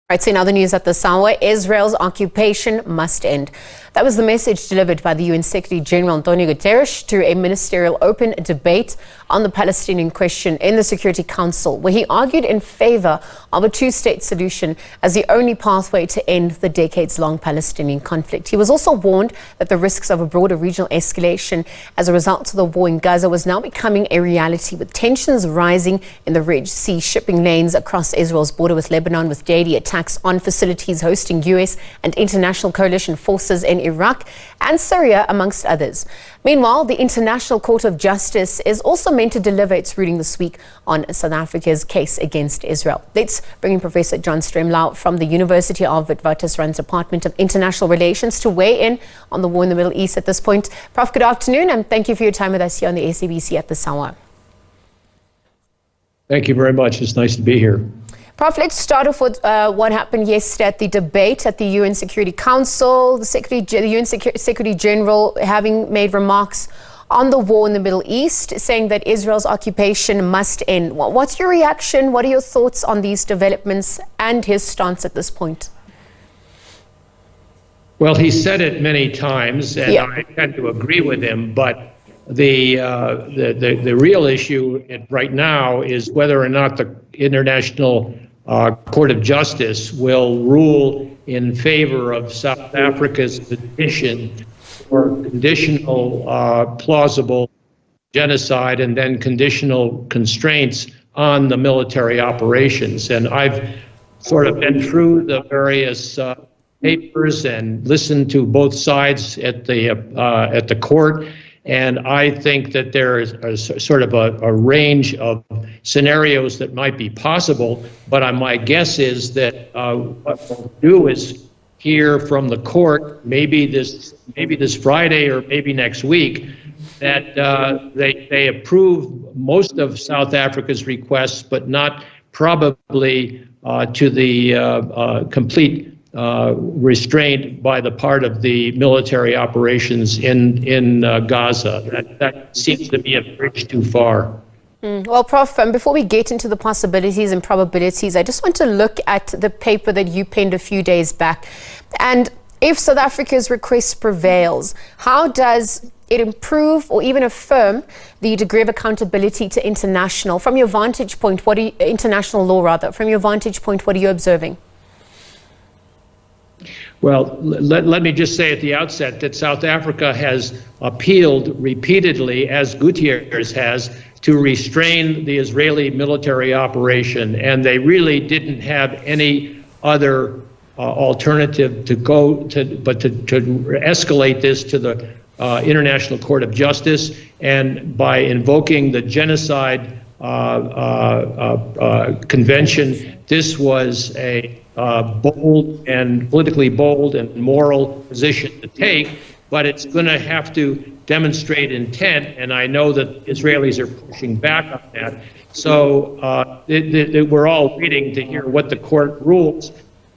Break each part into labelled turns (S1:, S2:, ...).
S1: Right, so in other news at this hour, Israel's occupation must end. That was the message delivered by the UN Secretary General Antonio Guterres to a ministerial open debate on the Palestinian question in the Security Council, where he argued in favour of a two-state solution as the only pathway to end the decades-long Palestinian conflict. He was also warned that the risks of a broader regional escalation as a result of the war in Gaza was now becoming a reality, with tensions rising in the Red Sea, shipping lanes across Israel's border with Lebanon, with daily attacks on facilities hosting US and international coalition forces in Iraq and Syria, amongst others. Meanwhile, the International Court of Justice is also meant to deliver its ruling this week on South Africa's case against Israel. Let's bring in Professor John Stremlau from the University of Witwatersrand Department of International Relations to weigh in on the war in the Middle East at this point. Prof, good afternoon, and thank you for your time with us here on the SABC at this hour.
S2: Thank you very much. It's nice to be here.
S1: Prof, let's start off with what happened yesterday at the debate at the UN Security Council. The UN Secretary General having made remarks on the war in the Middle East, saying that Israel's occupation must end. What's your reaction? What are your thoughts on these developments and his stance at this point?
S2: Well, he said it many times, and I tend to agree with him, but the real issue right now is whether or not the International Court of Justice will rule in favor of South Africa's petition for conditional plausible genocide and then conditional constraints on the military operations. And I've sort of been through the various papers and listened to both sides at the court. And I think that there is a sort of a range of scenarios that might be possible. But my guess is that what we'll do is hear from the court, maybe this Friday or maybe next week, that they approve most of South Africa's requests, but not probably to the complete restraint by the part of the military operations in Gaza. That seems to be a bridge too far.
S1: Well, Prof, before we get into the possibilities and probabilities, I just want to look at the paper that you penned a few days back. And if South Africa's request prevails, how does it improve or even affirm the degree of accountability to international? From your vantage point, international law rather, from your vantage point, what are you observing?
S2: Well, let me just say at the outset that South Africa has appealed repeatedly, as Guterres has, to restrain the Israeli military operation, and they really didn't have any other alternative to go to but to escalate this to the International Court of Justice, and by invoking the genocide convention, this was a bold and politically bold and moral position to take, but it's going to have to demonstrate intent, and I know that Israelis are pushing back on that. So we're all waiting to hear what the court rules,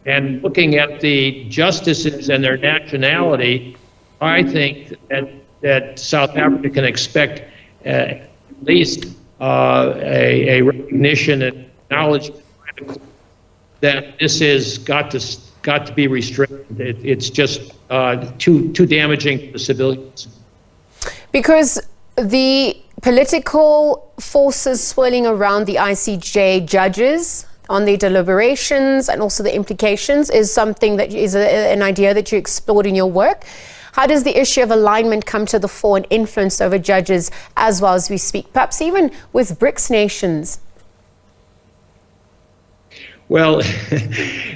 S2: and looking at the justices and their nationality, I think that South Africa can expect at least a recognition and acknowledgement by the court that this is got to be restrained. It's just too damaging to the civilians.
S1: Because the political forces swirling around the ICJ judges on their deliberations and also the implications is something that is an idea that you explored in your work. How does the issue of alignment come to the fore and influence over judges as well as we speak, perhaps even with BRICS nations?
S2: Well,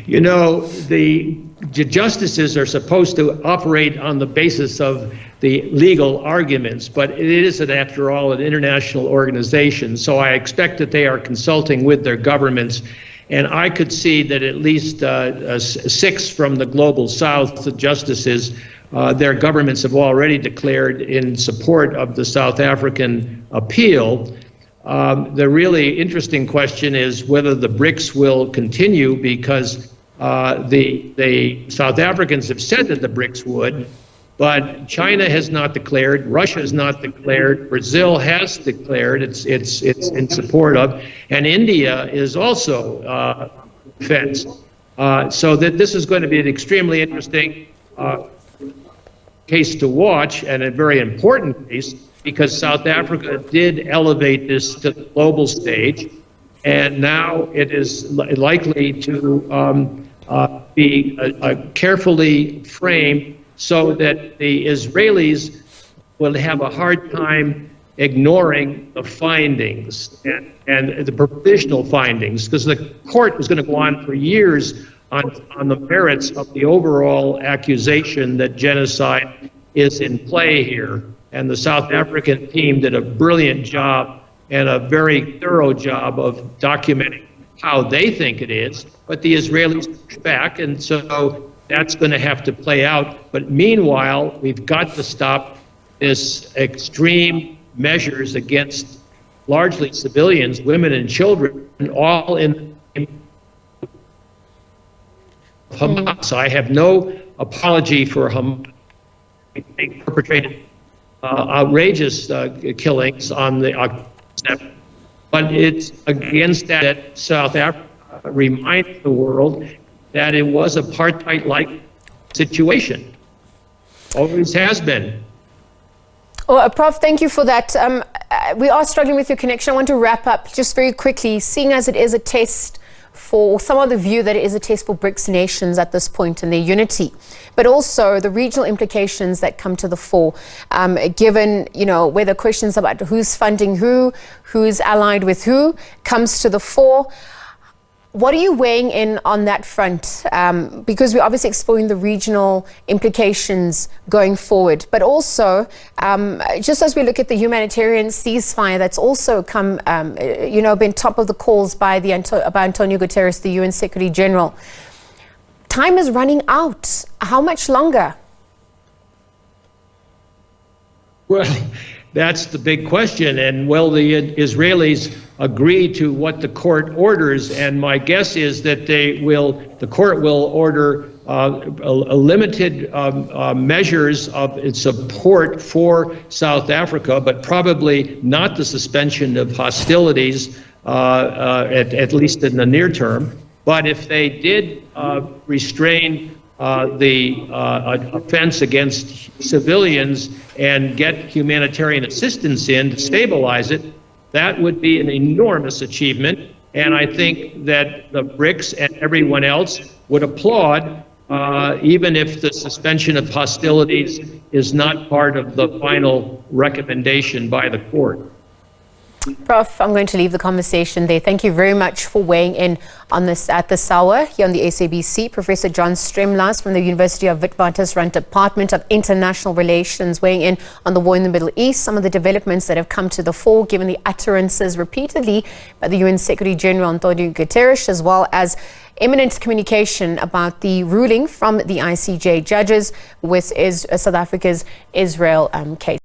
S2: you know, the justices are supposed to operate on the basis of the legal arguments, but it isn't, after all, an international organization. So I expect that they are consulting with their governments. And I could see that at least 6 from the global south, the justices, their governments have already declared in support of the South African appeal. The really interesting question is whether the BRICS will continue, because the South Africans have said that the BRICS would, but China has not declared, Russia has not declared, Brazil has declared it's in support of, and India is also defense. So that this is going to be an extremely interesting case to watch, and a very important case, because South Africa did elevate this to the global stage, and now it is likely to be carefully framed so that the Israelis will have a hard time ignoring the findings and the provisional findings, because the court is going to go on for years on the merits of the overall accusation that genocide is in play here. And the South African team did a brilliant job and a very thorough job of documenting how they think it is, but the Israelis push back, and so that's going to have to play out. But meanwhile, we've got to stop this extreme measures against largely civilians, women and children, all in the name of Hamas. I have no apology for Hamas. They perpetrated outrageous killings on the but it's against that South Africa reminds the world that it was an apartheid-like situation. Always has been.
S1: Oh, Prof, thank you for that. We are struggling with your connection. I want to wrap up just very quickly, seeing as it is a test for some of the view that it is a test for BRICS nations at this point and their unity, but also the regional implications that come to the fore, given, whether questions about who's funding who's allied with who comes to the fore. What are you weighing in on that front? Because we're obviously exploring the regional implications going forward, but also just as we look at the humanitarian ceasefire that's also come, been top of the calls by Antonio Guterres, the UN Secretary General. Time is running out. How much longer?
S2: Well, that's the big question. And will the Israelis agree to what the court orders? And my guess is that the court will order limited measures of support for South Africa, but probably not the suspension of hostilities, at least in the near term. But if they did restrain the offense against civilians and get humanitarian assistance in to stabilize it, that would be an enormous achievement. And I think that the BRICS and everyone else would applaud, even if the suspension of hostilities is not part of the final recommendation by the court.
S1: Prof, I'm going to leave the conversation there. Thank you very much for weighing in on this at this hour here on the SABC. Professor John Stremlau from the University of Witwatersrand Department of International Relations, weighing in on the war in the Middle East, some of the developments that have come to the fore, given the utterances repeatedly by the UN Secretary General Antonio Guterres, as well as imminent communication about the ruling from the ICJ judges with South Africa's Isarel case.